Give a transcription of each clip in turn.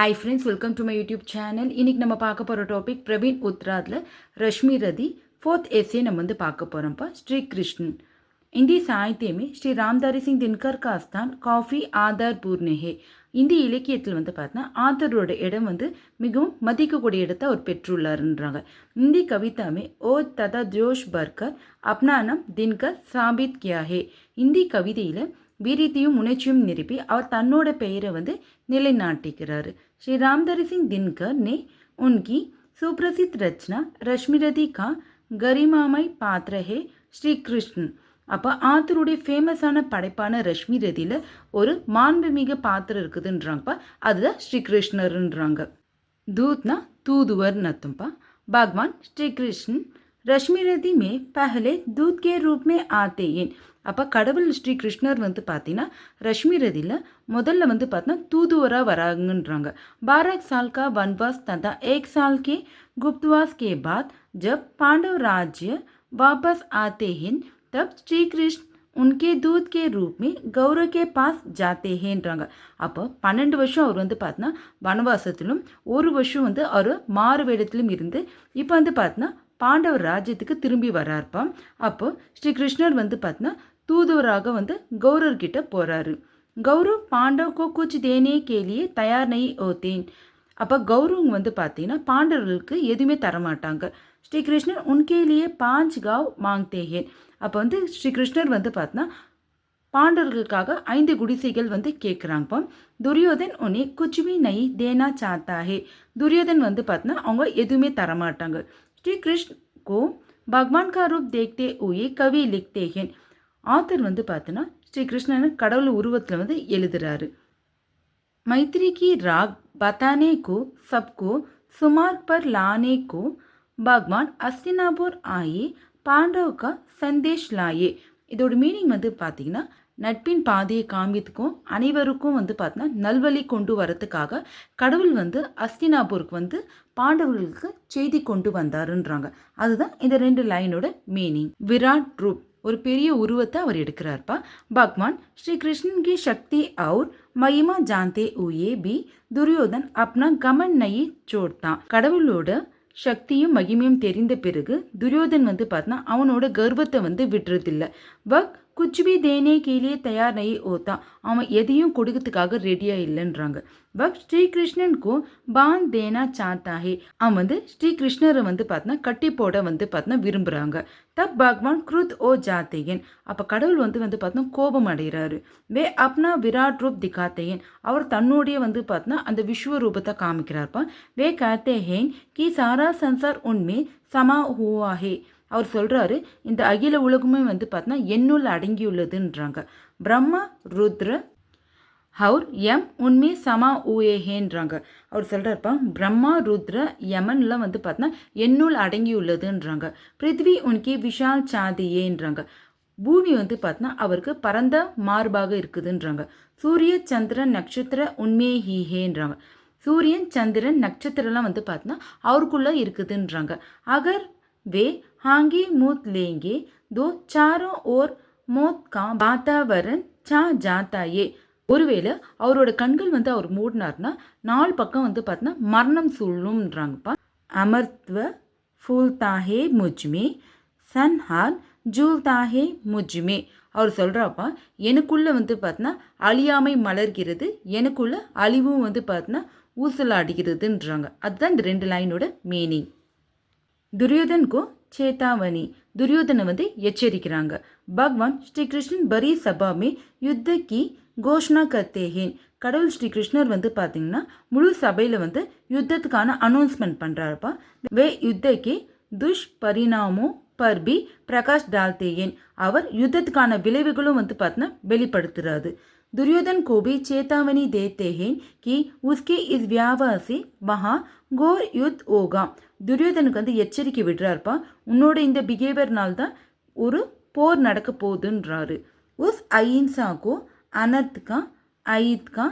Hi friends, welcome to my YouTube channel. இன்னைக்கு நம்ம பார்க்க போகிற டாபிக் பிரவீன் உத்ராத்தில் रश्मि रति फोर्थ एसे நம்ம வந்து பார்க்க போகிறோம்ப்பா. ஸ்ரீ கிருஷ்ணன். இந்திய சாகித்யமே ஸ்ரீ ராம்தாரி சிங் தின்கர் का स्थान काफ़ी आधारपूर्ण है. இந்திய இலக்கியத்தில் வந்து பார்த்தா ஆத்தரோட இடம் வந்து மிகவும் மதிக்கக்கூடிய இடத்தை அவர் பெற்றுள்ளாருன்றாங்க. இந்தி கவிதாமே ஓ ததா ஜோஷ் பர்கர் அப்னா நாம் தின்கர் சாபித் கியா ஹே. இந்தி கவிதையில் வீரியத்தையும் உணர்ச்சியும் நிரப்பி அவர் தன்னோட பெயரை வந்து நிலைநாட்டிக்கிறாரு. श्री रामधारी सिंह दिनकर ने उनकी सुप्रसिद्ध रचना रश्मि रति का गरिमामय पात्र है श्री कृष्ण. அப்போ ஆத்தருடைய ஃபேமஸான படைப்பான ரஷ்மி ரதியில் ஒரு மாண்புமிகு பாத்திரம் இருக்குதுன்றாங்கப்பா. அதுதான் ஸ்ரீ கிருஷ்ணர்ன்றாங்க. दूतना तूதுவர் नतुम्पा. भगवान श्री कृष्ण रश्मि रति में पहले दूत के रूप में आते हैं. அப்போ கடவுள் ஸ்ரீ கிருஷ்ணர் வந்து பார்த்தீங்கன்னா ரஷ்மி ரதியில் முதல்ல வந்து பார்த்தீங்கன்னா தூதுவராக வராங்கன்றாங்க. 12 साल का वनवास तथा 1 साल के गुप्तवास के बाद जब पांडव राज्य वापस आते हैं तब श्री कृष्ण उनके दूत के रूप में गौरव के पास जाते हेன்றாங்க. அப்போ 12 வருஷம் அவர் வந்து பார்த்தீங்கன்னா வனவாசத்திலும் ஒரு வருஷம் வந்து அவர் மாறு வேடத்திலும் இருந்து இப்போ வந்து பார்த்தீங்கன்னா பாண்டவர் ராஜ்யத்துக்கு திரும்பி வராருப்பா. அப்போ ஸ்ரீ கிருஷ்ணர் வந்து பார்த்தீங்கன்னா தூதுவராக வந்து கௌரவர்கிட்ட போகிறாரு. கௌரவ் பாண்டவ் கோ குச் தேனே கேலியே தயார் நை ஓத்தேன். அப்போ கௌரவங்க வந்து பார்த்தீங்கன்னா பாண்டவர்களுக்கு எதுவுமே தரமாட்டாங்க. ஸ்ரீ கிருஷ்ணர் உன்கேலியே 5 गांव मांगते हैं. அப்போ வந்து ஸ்ரீ கிருஷ்ணர் வந்து பார்த்தீங்கன்னா பாண்டவர்களுக்காக 5 குடிசைகள் வந்து கேட்குறாங்கப்பா. துரியோதன் உன்னை குச்வி நை தேனா சாத்தா ஹே. துரியோதன் வந்து பார்த்தீங்கன்னா அவங்க எதுவுமே தரமாட்டாங்க. ஸ்ரீ கிருஷ்ண கோ பகவான் கா ரூப் தேக்தே हुए கவி லிக்தே ஹேன். ஆத்தர் வந்து பார்த்தீங்கன்னா ஸ்ரீ கிருஷ்ணன் கடவுள் உருவத்தில் வந்து எழுதுறாரு. मैत्री की राग बताने को सबको सुमार्ग पर लाने को भगवान अस्तिनापुर आए पांडव का संदेश लाए. இதோட மீனிங் வந்து பார்த்தீங்கன்னா நட்பின் பாதையை காமித்துக்கும் அனைவருக்கும் வந்து பார்த்தீங்கன்னா நல்வழி கொண்டு வரத்துக்காக கடவுள் வந்து அஸ்தினாபூருக்கு வந்து பாண்டவர்களுக்கு செய்தி கொண்டு வந்தாருன்றாங்க. அதுதான் இந்த 2 லைனோட மீனிங். விராட் ரூப் ஒரு பெரிய உருவத்தை அவர் எடுக்கிறார்ப்பா. பகவான் ஸ்ரீ கிருஷ்ணன் கி சக்தி और महिमा जानते हुए भी दुर्योधन अपना गमन नहीं छोड़ता. கடவுளோட சக்தியும் மகிமையும் தெரிந்த பிறகு துரியோதன் வந்து பார்த்தா அவனோட கர்வத்தை வந்து விடுறதில்லை. வக் குச்பி தேனே கீழே தயார் நை ஓத்தா. அவன் எதையும் கொடுக்கறதுக்காக ரெடியாக இல்லைன்றாங்க. வக் ஸ்ரீ கிருஷ்ணனுக்கு பான் தேனா சாத்தா ஹே. அவன் வந்து ஸ்ரீ கிருஷ்ணரை வந்து பார்த்தா கட்டி போட வந்து பார்த்தா விரும்புகிறாங்க. தப் பகவான் குருத் ஓ ஜாத்தேயன். அப்போ கடவுள் வந்து பார்த்தா கோபம் அடைகிறாரு. வே அப்னா விராட் ரூப் திகாத்தேயன். அவர் தன்னுடைய வந்து பார்த்தா அந்த விஸ்வரூபத்தை காமிக்கிறார்ப்பா. வே காத்தேஹேன் கி சாரா சன்சார் உண்மை சமா ஹூவா ஹே. அவர் சொல்கிறாரு இந்த அகில உலகமே வந்து பார்த்தா என்னுள்ள அடங்கியுள்ளதுன்றாங்க. பிரம்மா ருத்ர அவர் எம் உண்மை சமா ஊஏஹேன்றாங்க. அவர் சொல்கிறார்ப்பா பிரம்மா ருத்ர யமன்லாம் வந்து பார்த்தா என்னுள் அடங்கியுள்ளதுன்றாங்க. பிருத்வி உனக்கே விஷால் சாதியேன்றாங்க. பூமி வந்து பார்த்தா அவருக்கு பரந்த மார்பாக இருக்குதுன்றாங்க. சூரிய சந்திரன் நட்சத்திர உண்மே ஹீஹேன்றாங்க. சூரியன் சந்திரன் நட்சத்திரம்லாம் வந்து பார்த்தா அவருக்குள்ளே இருக்குதுன்றாங்க. அகர் वे हांगे मूत लेंगे दो चारों ओर मौत का वातावरण छा जाता है. ஒருவேளை அவரோட கண்கள் வந்து அவர் மூடினார்னா 4 பக்கம் வந்து பார்த்தா மரணம் சூழும்ன்றாங்கப்பா. அமர்த்வ ஃபூல்தாஹே முஜ்மே சன்ஹார் ஜூல்தாஹே முஜ்மே. அவர் சொல்கிறாப்பா எனக்குள்ளே வந்து பார்த்தா அழியாமை மலர்கிறது, எனக்குள்ள அழிவும் வந்து பார்த்தா ஊசலாடுகிறதுன்றாங்க. அதுதான் இந்த 2 லைனோட மீனிங். दुर्योधन को चेतावनी. दुर्योधन வந்து எச்சரிக்கிறாங்க. பகவான் ஸ்ரீ கிருஷ்ணன் பரி சபா மே யுத்த கி கோஷனா கர்த்தே ஹேன். கடவுள் ஸ்ரீ கிருஷ்ணர் வந்து பார்த்தீங்கன்னா முழு சபையில் வந்து யுத்தத்துக்கான அனௌன்ஸ்மெண்ட் பண்ணுறாருப்பா. வே யுத்த கே துஷ்பரிணாமோ பர் பி பிரகாஷ் டால்தே ஹேன். அவர் யுத்தத்துக்கான விளைவுகளும் வந்து பார்த்தீங்கன்னா வெளிப்படுத்துறாரு. दुर्योधन को भी चेतावनी देते हैं कि उसके इस व्यवहार से वहाँ घोर युद्ध होगा. துரியோதனுக்கு வந்து எச்சரிக்கை விடுறாருப்பா உன்னோட இந்த பிஹேவியர்னால தான் ஒரு போர் நடக்க போகுதுன்றாரு. உஸ் அஹிம்சா கோ அனர்த் கா அயித் கா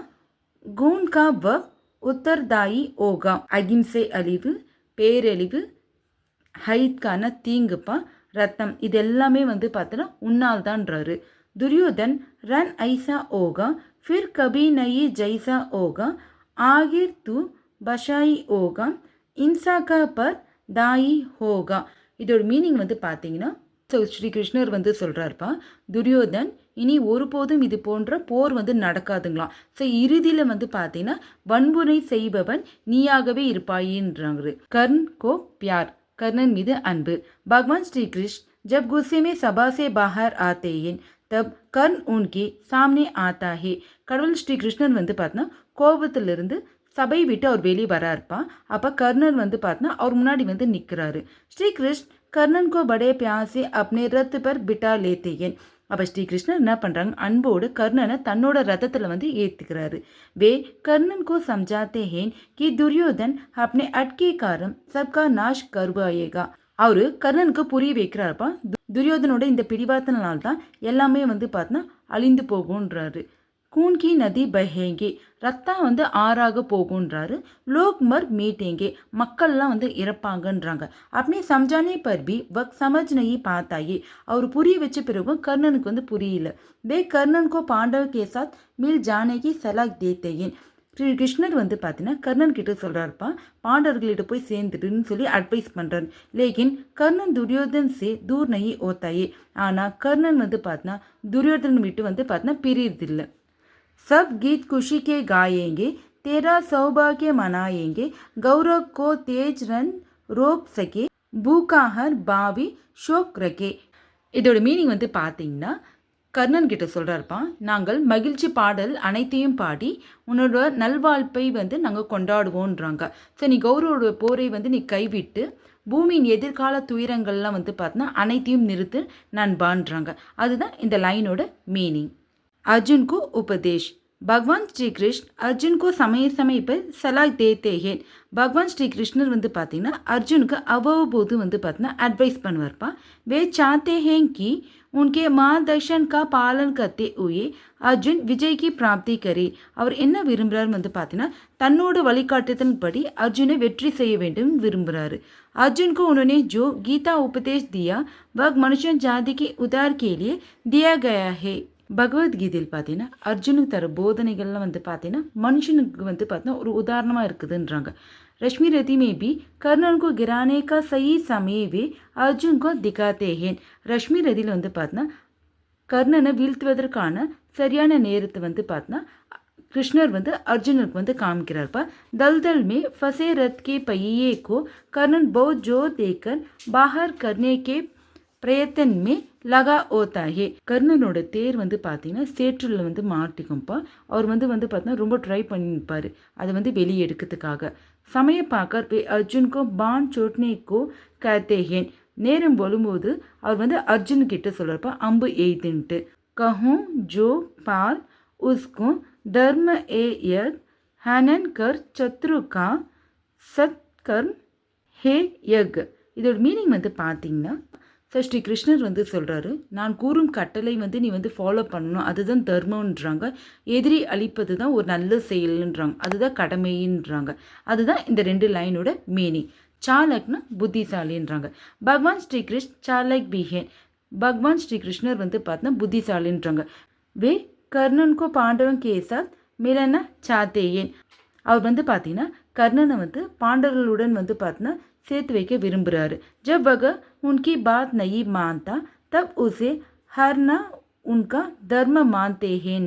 கூன் கா வக் உத்தர்தாயி ஓகா. அகிம்சை அழிவு, பேரழிவு, ஹயித்கான தீங்குப்பா, ரத்தம் இது எல்லாமே வந்து பார்த்தோன்னா உன்னால் தான்றாரு. दुर्योधन रन ऐसा होगा फिर कभी नहीं जैसा होगा आखिर तू बशाई होगा इंसाका पर दाई होगा. இதோட மீனிங் வந்து பார்த்தீங்கன்னா, ஸோ ஸ்ரீ கிருஷ்ணர் வந்து சொல்கிறாருப்பா, துரியோதன் இனி ஒருபோதும் இது போன்ற போர் வந்து நடக்காதுங்களாம். ஸோ இறுதியில் வந்து பார்த்தீங்கன்னா, வன்முறை செய்பவன் நீயாகவே இருப்பாயின்றாங்க. கர்ன் கோ பியார், கர்ணன் மீது அன்பு. பகவான் ஸ்ரீ கிருஷ்ண जब गुस्से में सभा से बाहर आते हैं तब कर्ण उनके सामने आता है. கடவுள் ஸ்ரீ கிருஷ்ணன் வந்து பார்த்தா கோபத்திலிருந்து சபை விட்டு அவர் வெளியே வராருப்பா. அப்போ கர்ணன் வந்து பார்த்தா அவர் முன்னாடி வந்து நிற்கிறாரு. ஸ்ரீ கிருஷ்ண கர்ணன் கோ படே பியார் से अपने रथ पर बिठा लेते हैं. அப்போ ஸ்ரீ கிருஷ்ணன் என்ன பண்ணுறாங்க, அன்போடு கர்ணனை தன்னோட ரதத்தில் வந்து ஏற்றுக்கிறாரு. வே கர்ணன் கோ சம்ஜாத்தே ஹேன் கி துரியோதன் अपने अटके कारण सबका नाश करवाएगा. அவரு கர்ணனுக்கு புரிய வைக்கிறாருப்பா, துரியோதனோட இந்த பிடிவாதனால தான் எல்லாமே வந்து பார்த்தா அழிந்து போகுன்றாரு. கூன்கி நதி பஹேங்கே, ரத்தம் வந்து ஆறாக போகுன்றாரு. லோக் மர் மீட்டேங்கே, மக்கள்லாம் வந்து இறப்பாங்கன்றாங்க. அப்படி சம்ஜானே பர்பி வக் சமஜ் நஹி பார்த்தாயே, அவர் புரிய வச்ச பிறகும் கர்ணனுக்கு வந்து புரியல. வே கர்ணன் கோ பாண்டவ கே சாத் மில் ஜானேகி சலாக் தேத்தேன். ஸ்ரீ கிருஷ்ணர் வந்து பார்த்தீங்கன்னா கர்ணன் கிட்ட சொல்கிறாருப்பா, பாண்டவர்களிட்ட போய் சேர்ந்துட்டுன்னு சொல்லி அட்வைஸ் பண்ணுறாரு. லேக்கின் கர்ணன் துரியோதன் சே தூர் நஹி ஓத்தாயே, ஆனால் கர்ணன் வந்து பார்த்தீங்கன்னா துரியோதன் விட்டு வந்து பார்த்தீங்கன்னா பிரியறதில்லை. सब गीत खुशी के गाएंगे तेरा सौभाग्य मनाएंगे गौरव को तेज रन रोक सके भूकाहर बावी ஷோக் ரகே. இதோட மீனிங் வந்து பார்த்தீங்கன்னா, கர்ணன் கிட்ட சொல்கிறாருப்பா, நாங்கள் மகிழ்ச்சி பாடல் அனைத்தையும் பாடி உன்னோட நல்வாழ்ப்பை வந்து நாங்கள் கொண்டாடுவோன்றாங்க. ஸோ நீ கௌரவோட போரை வந்து நீ கைவிட்டு பூமியின் எதிர்கால துயரங்கள்லாம் வந்து பார்த்தீங்கன்னா அனைத்தையும் நிறுத்து நண்பான்றாங்க. அதுதான் இந்த லைனோட மீனிங். अर्जुन को उपदेश. भगवान श्री कृष्ण अर्जुन को समय समय पर सलाह देते हैं. பகவான் ஸ்ரீ கிருஷ்ணர் வந்து பார்த்தீங்கன்னா அர்ஜுனுக்கு அவ்வப்போது வந்து பார்த்தீங்கன்னா அட்வைஸ் பண்ணுவார்ப்பா. வே சாத்தே ஹேங் கி உன்கே மார்கதர்ஷன் கா பாலன் கர்த்தே ஹுயே அர்ஜுன் விஜய் கி பிராப்தி கரே. அவர் என்ன விரும்புகிறார் வந்து பார்த்தீங்கன்னா தன்னோட வழிகாட்டுதன்படி அர்ஜுனை வெற்றி செய்ய வேண்டும் விரும்புகிறாரு. अर्जुन को उन्होंने जो गीता उपदेश दिया वह मनुष्य जाति के उद्धार के लिए दिया गया है. பகவத்கீதையில் பார்த்தீங்கன்னா அர்ஜுனுக்கு தர போதனைகள்லாம் வந்து பார்த்தீங்கன்னா மனுஷனுக்கு வந்து பார்த்தீங்கன்னா ஒரு உதாரணமாக இருக்குதுன்றாங்க. रश्मि रति में भी कर्णन को गिराने का सही समय वे अर्जुन को दिखाते हैं. ரஷ்மி ரதியில் வந்து பார்த்தீங்கன்னா கர்ணனை வீழ்த்துவதற்கான சரியான நேரத்தை வந்து பார்த்தீங்கன்னா கிருஷ்ணர் வந்து அர்ஜுனுக்கு வந்து காமிக்கிறார்ப்பா. दलदल में फंसे रथ के पहिए को कर्णन बहुत जोर देकर बाहर करने के பிரயத்தன் மே லகா ஓத்தாயே. கர்ணனோட தேர் வந்து பார்த்தீங்கன்னா சேற்றில் வந்து மாட்டிக்கும்ப்பா. அவர் வந்து பார்த்தீங்கன்னா ரொம்ப ட்ரை பண்ணியிருப்பார் அதை வந்து வெளியே எடுக்கிறதுக்காக. சமய பார்க்க அர்ஜுனுக்கோ பான் சோட்னேக்கோ கத்தேகேன். நேரம் வரும்போது அவர் வந்து அர்ஜுன்கிட்ட சொல்கிறப்ப அம்பு எய்துன்ட்டு. கஹூம் ஜோ பால் உஸ்கோ தர்ம ஏ யக் ஹனன் கர் சத்ருகா சத்கர்ம் ஹே யக். இதோட மீனிங் வந்து பார்த்தீங்கன்னா, ஸோ ஸ்ரீ கிருஷ்ணர் வந்து சொல்கிறாரு, நான் கூறும் கட்டளை வந்து நீ வந்து ஃபாலோ பண்ணணும், அதுதான் தர்மன்றாங்க. எதிரி அழிப்பது தான் ஒரு நல்ல செயல்ன்றாங்க, அதுதான் கடமைன்றாங்க. அதுதான் இந்த 2 லைனோட மீனிங். சாலக்னா புத்திசாலின்றாங்க. பகவான் ஸ்ரீ கிருஷ்ண சாலக் பிஹேன். பகவான் ஸ்ரீ கிருஷ்ணர் வந்து பார்த்தா புத்திசாலின்றாங்க. வே கர்ணனுக்கோ பாண்டவன் கேசாத் மிலன சாத்தேயேன். அவர் வந்து பார்த்தீங்கன்னா கர்ணனை வந்து பாண்டவர்களுடன் வந்து பார்த்தீங்கன்னா சேர்த்து வைக்க விரும்புகிறாரு. जब वह उनकी बात नहीं मानता तब उसे हरना उनका धर्म मानते हैं.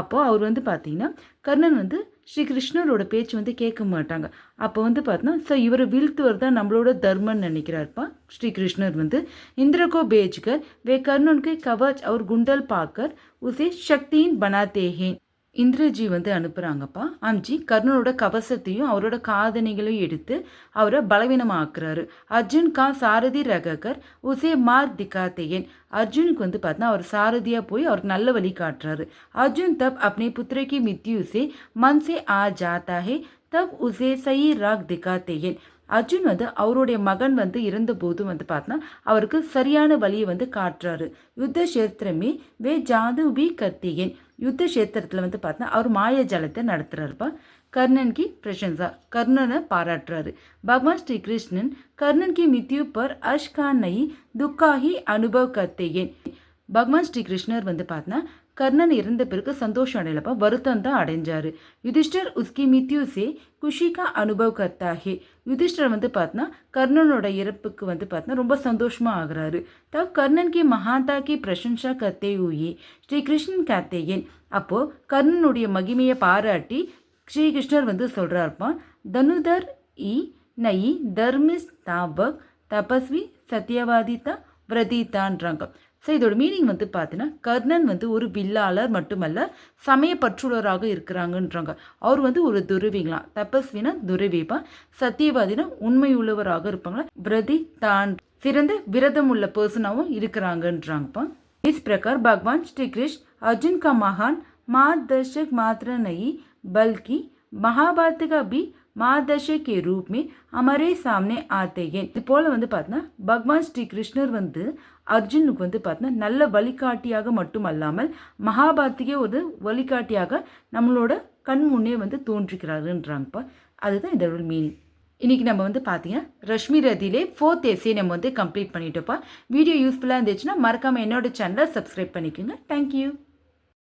அப்போது அவர் வந்து பார்த்தீங்கன்னா கர்ணன் வந்து ஸ்ரீ கிருஷ்ணரோட பேச்சு வந்து கேட்க மாட்டாங்க. அப்போ வந்து பார்த்தீங்கன்னா ஸோ இவரை வீழ்த்துவர் தான் நம்மளோட தர்மன்னு நினைக்கிறார்ப்பா ஸ்ரீ கிருஷ்ணர் வந்து. இந்திரகோ பேஜ்கர் வே கர்ணனுக்கு கவச் அவர் குண்டல் பாக்கர் உசே சக்தியின் பனாத்தே ஹேன். இந்திரஜி வந்து அனுப்புகிறாங்கப்பா. அம்ஜி கர்ணனோட கவசத்தையும் அவரோட காதனைகளையும் எடுத்து அவரை பலவீனமாக்குறாரு. அர்ஜுன் கா சாரதி ரககர் உசே மார் திகாத்தேயன். அர்ஜுனுக்கு வந்து பார்த்தா அவர் சாரதியாக போய் அவருக்கு நல்ல வழி காட்டுறாரு. அர்ஜுன் தப் अपने पुत्र की मृत्यु से मन से आ जाता है तब उसे सही राग दिखाते हैं. அர்ஜுன் வந்து அவருடைய மகன் வந்து இருந்தபோது வந்து பார்த்தா அவருக்கு சரியான வழியை வந்து காட்டுறாரு. யுத்த கஷேத்திரமே வே ஜாது வி கர்த்தியன். யுத்த கஷேத்திரத்தில் வந்து பார்த்தா அவர் மாய ஜலத்தை நடத்துறாருப்பா. கர்ணன் की प्रशंसा, கர்ணனை பாராட்டுறாரு. भगवान श्री कृष्ण कर्णन की मृत्यु पर हर्ष का नहीं दुख का ही अनुभव करते हैं. பகவான் ஸ்ரீ கிருஷ்ணர் வந்து பார்த்தா கர்ணன் இறந்த பிறகு சந்தோஷம் அடையலப்பா, வருத்தம் தான் அடைஞ்சாரு. யுதிஷ்டர் உஸ்கி மித்யு சே குஷி கா அனுபவ் கர்த்தா ஹே. யுதிஷ்டர் வந்து பார்த்தனா கர்ணனோட இறப்புக்கு வந்து பார்த்தனா ரொம்ப சந்தோஷமா ஆகுறாரு. तब कर्णन की महानता की प्रशंसा करते हुए ஸ்ரீ கிருஷ்ணன் கார்த்தேயன். அப்போ கர்ணனுடைய மகிமையை பாராட்டி ஸ்ரீகிருஷ்ணர் வந்து சொல்றாருப்பா, தனுதர் இ நயி தர்மிஸ் தாபக் தபஸ்வி சத்யவாதிதா விரதிதான்றாங்க. ஸோ இதோட மீனிங் வந்து பார்த்தீங்கன்னா, கர்ணன் வந்து ஒரு வில்லாளர் மட்டுமல்ல, சமய பற்றுள்ளவராக இருக்கிறாங்கன்றாங்க. அவர் வந்து ஒரு துறவிங்களாம். தபஸ்வினா துறவிப்பா, சத்தியவாதினா உண்மையுள்ளவராக இருப்பாங்களா, விரதி தான் சிறந்த விரதம் உள்ள பர்சனாகவும் இருக்கிறாங்கன்றாங்கப்பா. इस प्रकार भगवान श्री कृष्ण अर्जुन का महान मार्गदर्शक मात्र नहीं बल्कि महाभारत का भी மார்கதர்ஷக் के रूप में हमारे सामने आते हैं. இது போல் வந்து பார்த்தீங்கன்னா பகவான் ஸ்ரீ கிருஷ்ணர் வந்து அர்ஜுனுக்கு வந்து பார்த்தீங்கன்னா நல்ல வழிகாட்டியாக மட்டும் அல்லாமல் மகாபாரதிக்கே ஒரு வழிகாட்டியாக நம்மளோட கண் முன்னே வந்து தோன்றிக்கிறாருன்றாங்கப்பா. அதுதான் இதோட மீனிங். இன்றைக்கி நம்ம வந்து பார்த்தீங்கன்னா ரஷ்மி ரதியிலே 4th essay நம்ம வந்து கம்ப்ளீட் பண்ணிட்டோப்பா. வீடியோ யூஸ்ஃபுல்லாக இருந்துச்சுன்னா மறக்காமல் என்னோட சேனலை சப்ஸ்கிரைப் பண்ணிக்கோங்க. தேங்க்யூ.